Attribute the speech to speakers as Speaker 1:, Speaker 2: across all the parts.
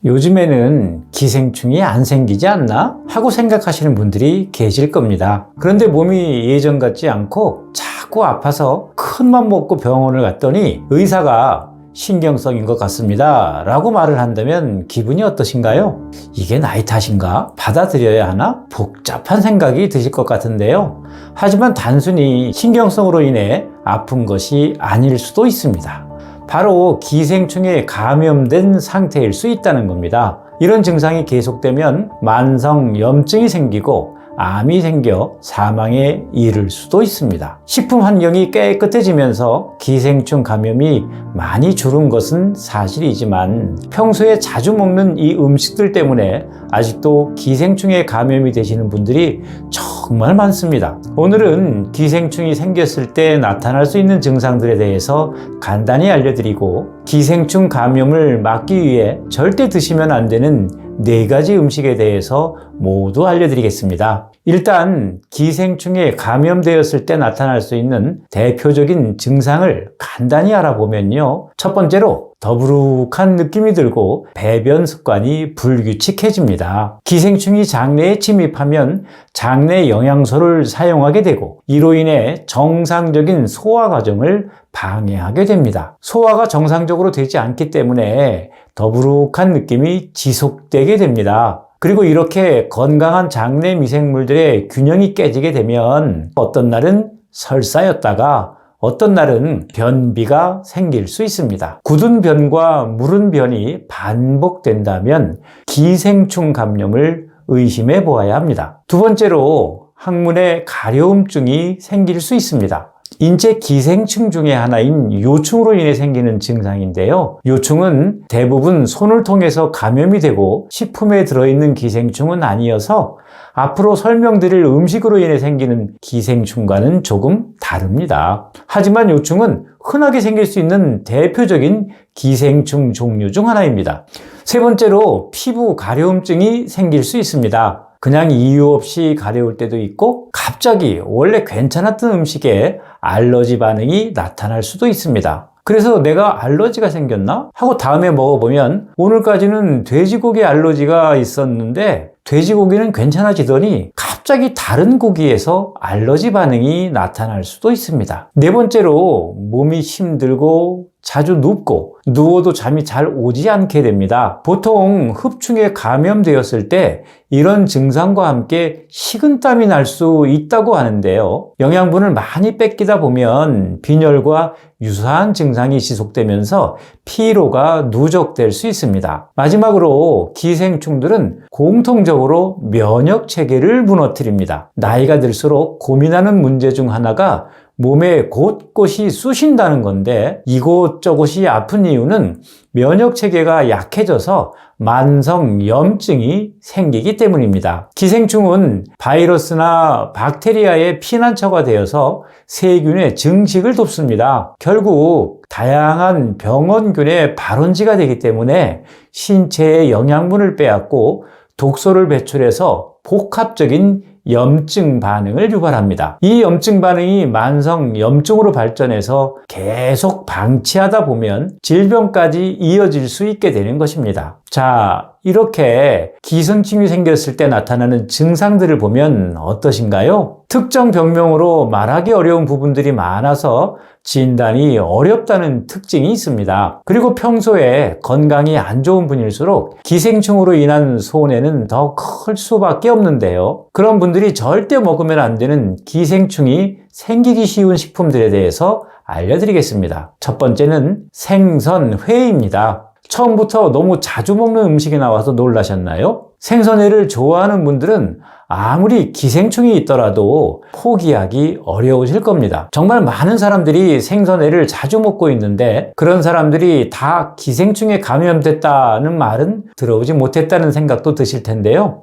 Speaker 1: 요즘에는 기생충이 안 생기지 않나? 하고 생각하시는 분들이 계실 겁니다. 그런데 몸이 예전 같지 않고 자꾸 아파서 큰맘 먹고 병원을 갔더니 의사가 신경성인 것 같습니다 라고 말을 한다면 기분이 어떠신가요? 이게 나이 탓인가? 받아들여야 하나? 복잡한 생각이 드실 것 같은데요. 하지만 단순히 신경성으로 인해 아픈 것이 아닐 수도 있습니다. 바로 기생충에 감염된 상태일 수 있다는 겁니다. 이런 증상이 계속되면 만성 염증이 생기고 암이 생겨 사망에 이를 수도 있습니다. 식품 환경이 깨끗해지면서 기생충 감염이 많이 줄은 것은 사실이지만 평소에 자주 먹는 이 음식들 때문에 아직도 기생충에 감염이 되시는 분들이 정말 많습니다. 오늘은 기생충이 생겼을 때 나타날 수 있는 증상들에 대해서 간단히 알려드리고 기생충 감염을 막기 위해 절대 드시면 안 되는 4가지 음식에 대해서 모두 알려드리겠습니다. 일단 기생충에 감염되었을 때 나타날 수 있는 대표적인 증상을 간단히 알아보면요. 첫 번째로 더부룩한 느낌이 들고 배변 습관이 불규칙해집니다. 기생충이 장내에 침입하면 장내 영양소를 사용하게 되고 이로 인해 정상적인 소화 과정을 방해하게 됩니다. 소화가 정상적으로 되지 않기 때문에 더부룩한 느낌이 지속되게 됩니다. 그리고 이렇게 건강한 장내 미생물들의 균형이 깨지게 되면 어떤 날은 설사였다가 어떤 날은 변비가 생길 수 있습니다. 굳은 변과 무른 변이 반복된다면 기생충 감염을 의심해 보아야 합니다. 두 번째로 항문에 가려움증이 생길 수 있습니다. 인체 기생충 중에 하나인 요충으로 인해 생기는 증상인데요. 요충은 대부분 손을 통해서 감염이 되고 식품에 들어있는 기생충은 아니어서 앞으로 설명드릴 음식으로 인해 생기는 기생충과는 조금 다릅니다. 하지만 요충은 흔하게 생길 수 있는 대표적인 기생충 종류 중 하나입니다. 세 번째로 피부 가려움증이 생길 수 있습니다. 그냥 이유 없이 가려울 때도 있고 갑자기 원래 괜찮았던 음식에 알러지 반응이 나타날 수도 있습니다. 그래서 내가 알러지가 생겼나? 하고 다음에 먹어보면 오늘까지는 돼지고기 알러지가 있었는데 돼지고기는 괜찮아지더니 갑자기 다른 고기에서 알러지 반응이 나타날 수도 있습니다. 네 번째로 몸이 힘들고 자주 눕고 누워도 잠이 잘 오지 않게 됩니다. 보통 흡충에 감염되었을 때 이런 증상과 함께 식은땀이 날 수 있다고 하는데요. 영양분을 많이 뺏기다 보면 빈혈과 유사한 증상이 지속되면서 피로가 누적될 수 있습니다. 마지막으로 기생충들은 공통적으로 면역 체계를 무너뜨립니다. 나이가 들수록 고민하는 문제 중 하나가 몸에 곳곳이 쑤신다는 건데 이곳저곳이 아픈 이유는 면역 체계가 약해져서 만성 염증이 생기기 때문입니다. 기생충은 바이러스나 박테리아의 피난처가 되어서 세균의 증식을 돕습니다. 결국 다양한 병원균의 발원지가 되기 때문에 신체의 영양분을 빼앗고 독소를 배출해서 복합적인 염증 반응을 유발합니다. 이 염증 반응이 만성 염증으로 발전해서 계속 방치하다 보면 질병까지 이어질 수 있게 되는 것입니다. 자, 이렇게 기생충이 생겼을 때 나타나는 증상들을 보면 어떠신가요? 특정 병명으로 말하기 어려운 부분들이 많아서 진단이 어렵다는 특징이 있습니다. 그리고 평소에 건강이 안 좋은 분일수록 기생충으로 인한 손해는 더 클 수밖에 없는데요. 그런 분들이 절대 먹으면 안 되는 기생충이 생기기 쉬운 식품들에 대해서 알려드리겠습니다. 첫 번째는 생선회입니다. 처음부터 너무 자주 먹는 음식이 나와서 놀라셨나요? 생선회를 좋아하는 분들은 아무리 기생충이 있더라도 포기하기 어려우실 겁니다. 정말 많은 사람들이 생선회를 자주 먹고 있는데 그런 사람들이 다 기생충에 감염됐다는 말은 들어보지 못했다는 생각도 드실 텐데요.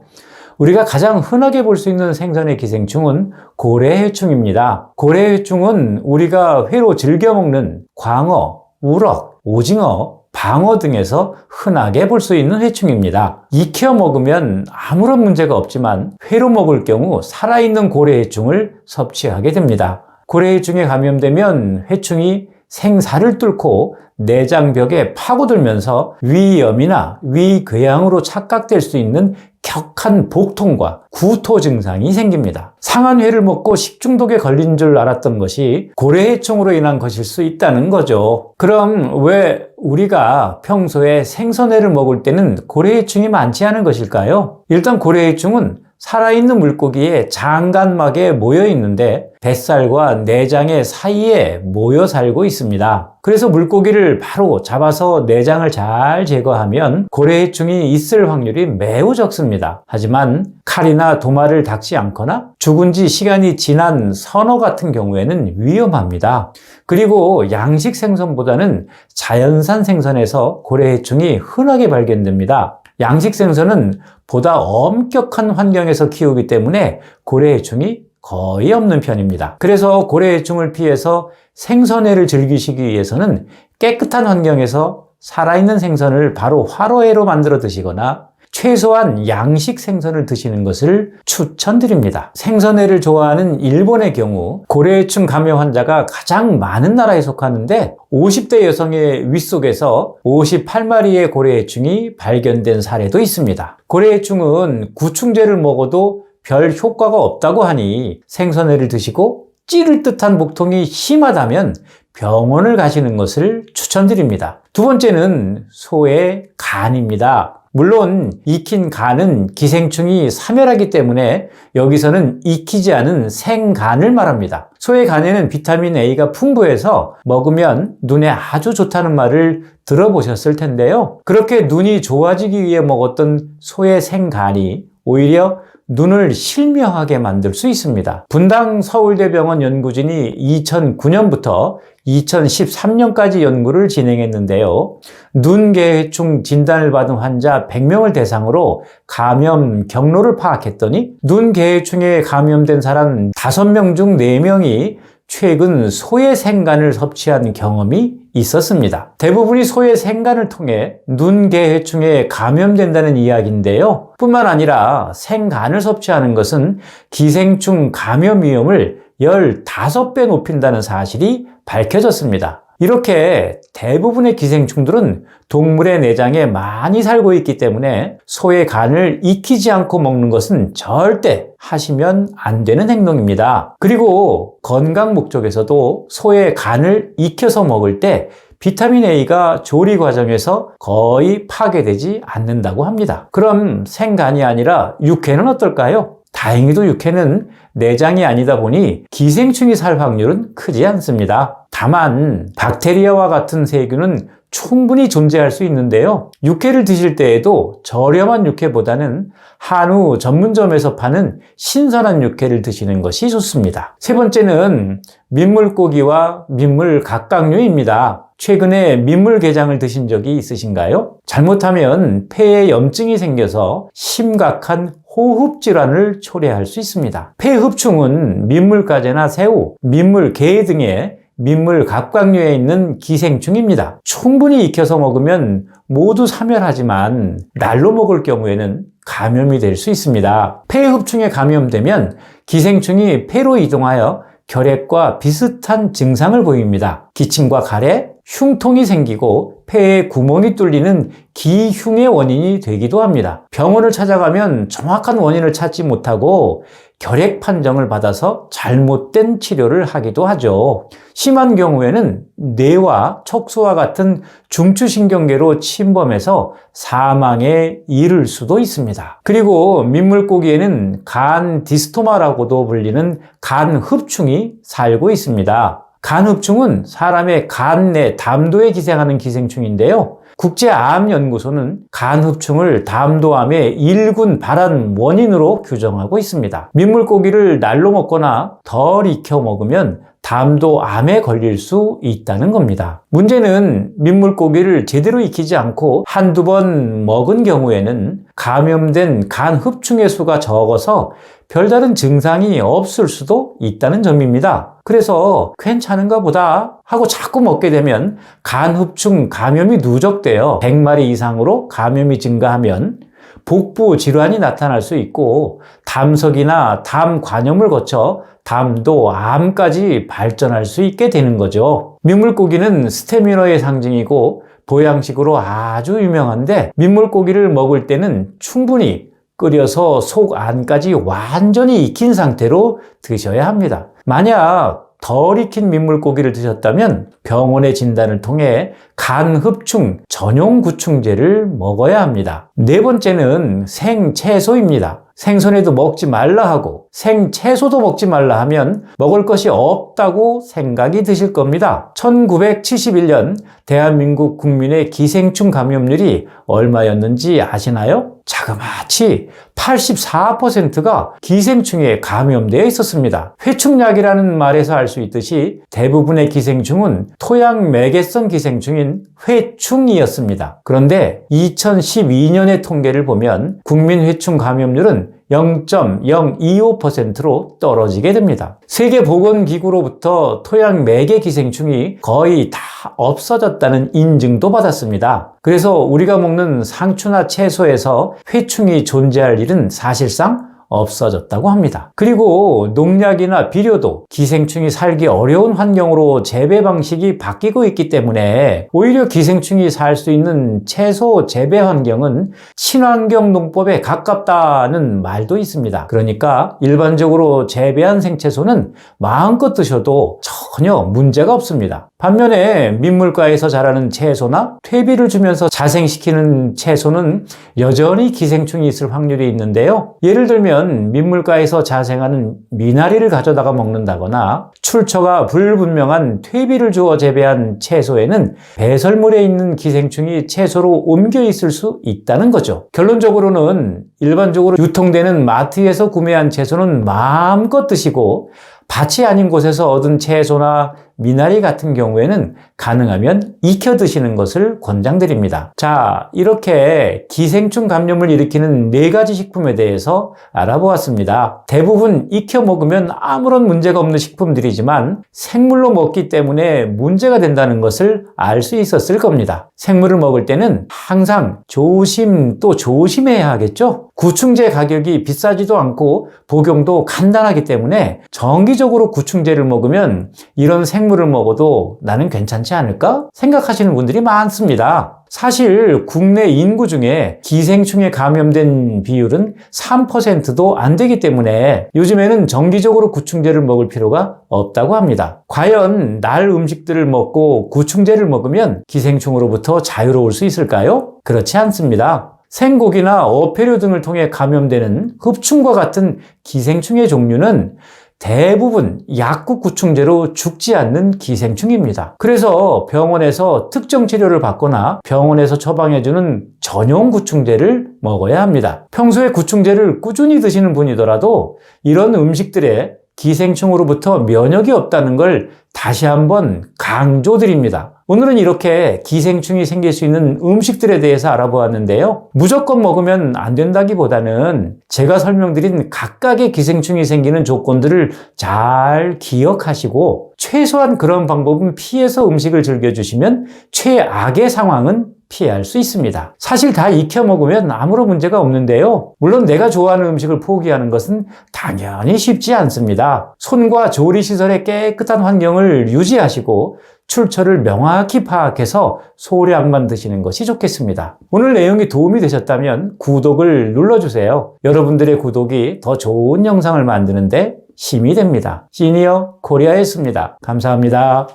Speaker 1: 우리가 가장 흔하게 볼 수 있는 생선의 기생충은 고래해충입니다. 고래해충은 우리가 회로 즐겨 먹는 광어, 우럭, 오징어, 방어 등에서 흔하게 볼 수 있는 회충입니다. 익혀 먹으면 아무런 문제가 없지만 회로 먹을 경우 살아있는 고래해충을 섭취하게 됩니다. 고래해충에 감염되면 회충이 생사를 뚫고 내장벽에 파고들면서 위염이나 위궤양으로 착각될 수 있는 격한 복통과 구토 증상이 생깁니다. 상한 회를 먹고 식중독에 걸린 줄 알았던 것이 고래해충으로 인한 것일 수 있다는 거죠. 그럼 왜 우리가 평소에 생선회를 먹을 때는 고래해충이 많지 않은 것일까요? 일단 고래해충은 살아있는 물고기의 장간막에 모여 있는데 뱃살과 내장의 사이에 모여 살고 있습니다. 그래서 물고기를 바로 잡아서 내장을 잘 제거하면 고래해충이 있을 확률이 매우 적습니다. 하지만 칼이나 도마를 닦지 않거나 죽은 지 시간이 지난 선어 같은 경우에는 위험합니다. 그리고 양식 생선보다는 자연산 생선에서 고래해충이 흔하게 발견됩니다. 양식 생선은 보다 엄격한 환경에서 키우기 때문에 고래해충이 거의 없는 편입니다. 그래서 고래해충을 피해서 생선회를 즐기시기 위해서는 깨끗한 환경에서 살아있는 생선을 바로 화로회로 만들어 드시거나 최소한 양식 생선을 드시는 것을 추천드립니다. 생선회를 좋아하는 일본의 경우 고래해충 감염 환자가 가장 많은 나라에 속하는데 50대 여성의 윗속에서 58마리의 고래해충이 발견된 사례도 있습니다. 고래해충은 구충제를 먹어도 별 효과가 없다고 하니 생선회를 드시고 찌를 듯한 복통이 심하다면 병원을 가시는 것을 추천드립니다. 두 번째는 소의 간입니다. 물론 익힌 간은 기생충이 사멸하기 때문에 여기서는 익히지 않은 생간을 말합니다. 소의 간에는 비타민 A가 풍부해서 먹으면 눈에 아주 좋다는 말을 들어보셨을 텐데요. 그렇게 눈이 좋아지기 위해 먹었던 소의 생간이 오히려 눈을 실명하게 만들 수 있습니다. 분당 서울대병원 연구진이 2009년부터 2013년까지 연구를 진행했는데요. 눈개해충 진단을 받은 환자 100명을 대상으로 감염 경로를 파악했더니 눈개해충에 감염된 사람 5명 중 4명이 최근 소의 생간을 섭취한 경험이 있었습니다. 대부분이 소의 생간을 통해 눈개해충에 감염된다는 이야기인데요. 뿐만 아니라 생간을 섭취하는 것은 기생충 감염 위험을 15배 높인다는 사실이 밝혀졌습니다. 이렇게 대부분의 기생충들은 동물의 내장에 많이 살고 있기 때문에 소의 간을 익히지 않고 먹는 것은 절대 하시면 안 되는 행동입니다. 그리고 건강 목적에서도 소의 간을 익혀서 먹을 때 비타민 A가 조리 과정에서 거의 파괴되지 않는다고 합니다. 그럼 생간이 아니라 육회는 어떨까요? 다행히도 육회는 내장이 아니다 보니 기생충이 살 확률은 크지 않습니다. 다만 박테리아와 같은 세균은 충분히 존재할 수 있는데요. 육회를 드실 때에도 저렴한 육회보다는 한우 전문점에서 파는 신선한 육회를 드시는 것이 좋습니다. 세 번째는 민물고기와 민물 갑각류입니다. 최근에 민물게장을 드신 적이 있으신가요? 잘못하면 폐에 염증이 생겨서 심각한 호흡질환을 초래할 수 있습니다. 폐흡충은 민물가재나 새우, 민물게 등의 민물 갑각류에 있는 기생충입니다. 충분히 익혀서 먹으면 모두 사멸하지만 날로 먹을 경우에는 감염이 될 수 있습니다. 폐흡충에 감염되면 기생충이 폐로 이동하여 결핵과 비슷한 증상을 보입니다. 기침과 가래, 흉통이 생기고 폐에 구멍이 뚫리는 기흉의 원인이 되기도 합니다. 병원을 찾아가면 정확한 원인을 찾지 못하고 결핵 판정을 받아서 잘못된 치료를 하기도 하죠. 심한 경우에는 뇌와 척수와 같은 중추신경계로 침범해서 사망에 이를 수도 있습니다. 그리고 민물고기에는 간 디스토마라고도 불리는 간흡충이 살고 있습니다. 간흡충은 사람의 간 내 담도에 기생하는 기생충인데요. 국제암연구소는 간흡충을 담도암의 1군 발한 원인으로 규정하고 있습니다. 민물고기를 날로 먹거나 덜 익혀 먹으면 담도암에 걸릴 수 있다는 겁니다. 문제는 민물고기를 제대로 익히지 않고 한두 번 먹은 경우에는 감염된 간흡충의 수가 적어서 별다른 증상이 없을 수도 있다는 점입니다. 그래서 괜찮은가 보다 하고 자꾸 먹게 되면 간흡충 감염이 누적되어 100마리 이상으로 감염이 증가하면 복부 질환이 나타날 수 있고 담석이나 담 관염을 거쳐 담도 암까지 발전할 수 있게 되는 거죠. 민물고기는 스태미너의 상징이고 보양식으로 아주 유명한데 민물고기를 먹을 때는 충분히 끓여서 속 안까지 완전히 익힌 상태로 드셔야 합니다. 만약 덜 익힌 민물고기를 드셨다면 병원의 진단을 통해 간흡충 전용 구충제를 먹어야 합니다. 네 번째는 생채소입니다. 생선회도 먹지 말라 하고 생채소도 먹지 말라 하면 먹을 것이 없다고 생각이 드실 겁니다. 1971년 대한민국 국민의 기생충 감염률이 얼마였는지 아시나요? 자그마치 84%가 기생충에 감염되어 있었습니다. 회충약이라는 말에서 알 수 있듯이 대부분의 기생충은 토양 매개성 기생충인 회충이었습니다. 그런데 2012년의 통계를 보면 국민 회충 감염률은 0.025%로 떨어지게 됩니다. 세계보건기구로부터 토양 매개 기생충이 거의 다 없어졌다는 인증도 받았습니다. 그래서 우리가 먹는 상추나 채소에서 회충이 존재할 일은 사실상 없어졌다고 합니다. 그리고 농약이나 비료도 기생충이 살기 어려운 환경으로 재배 방식이 바뀌고 있기 때문에 오히려 기생충이 살 수 있는 채소 재배 환경은 친환경 농법에 가깝다는 말도 있습니다. 그러니까 일반적으로 재배한 생채소는 마음껏 드셔도 전혀 문제가 없습니다. 반면에 민물가에서 자라는 채소나 퇴비를 주면서 자생시키는 채소는 여전히 기생충이 있을 확률이 있는데요. 예를 들면 민물가에서 자생하는 미나리를 가져다가 먹는다거나 출처가 불분명한 퇴비를 주어 재배한 채소에는 배설물에 있는 기생충이 채소로 옮겨 있을 수 있다는 거죠. 결론적으로는 일반적으로 유통되는 마트에서 구매한 채소는 마음껏 드시고 밭이 아닌 곳에서 얻은 채소나 미나리 같은 경우에는 가능하면 익혀 드시는 것을 권장드립니다. 자, 이렇게 기생충 감염을 일으키는 4가지 식품에 대해서 알아보았습니다. 대부분 익혀 먹으면 아무런 문제가 없는 식품들이지만 생물로 먹기 때문에 문제가 된다는 것을 알 수 있었을 겁니다. 생물을 먹을 때는 항상 조심 또 조심해야 하겠죠? 구충제 가격이 비싸지도 않고 복용도 간단하기 때문에 정기적으로 구충제를 먹으면 이런 생물을 먹어도 나는 괜찮지 않을까? 생각하시는 분들이 많습니다. 사실 국내 인구 중에 기생충에 감염된 비율은 3%도 안 되기 때문에 요즘에는 정기적으로 구충제를 먹을 필요가 없다고 합니다. 과연 날 음식들을 먹고 구충제를 먹으면 기생충으로부터 자유로울 수 있을까요? 그렇지 않습니다. 생고기나 어패류 등을 통해 감염되는 흡충과 같은 기생충의 종류는 대부분 약국 구충제로 죽지 않는 기생충입니다. 그래서 병원에서 특정 치료를 받거나 병원에서 처방해주는 전용 구충제를 먹어야 합니다. 평소에 구충제를 꾸준히 드시는 분이더라도 이런 음식들에 기생충으로부터 면역이 없다는 걸 다시 한번 강조드립니다. 오늘은 이렇게 기생충이 생길 수 있는 음식들에 대해서 알아보았는데요. 무조건 먹으면 안 된다기보다는 제가 설명드린 각각의 기생충이 생기는 조건들을 잘 기억하시고 최소한 그런 방법은 피해서 음식을 즐겨주시면 최악의 상황은 피할 수 있습니다. 사실 다 익혀 먹으면 아무런 문제가 없는데요. 물론 내가 좋아하는 음식을 포기하는 것은 당연히 쉽지 않습니다. 손과 조리시설의 깨끗한 환경을 유지하시고 출처를 명확히 파악해서 소량만 드시는 것이 좋겠습니다. 오늘 내용이 도움이 되셨다면 구독을 눌러주세요. 여러분들의 구독이 더 좋은 영상을 만드는데 힘이 됩니다. 시니어 코리아였습니다. 감사합니다.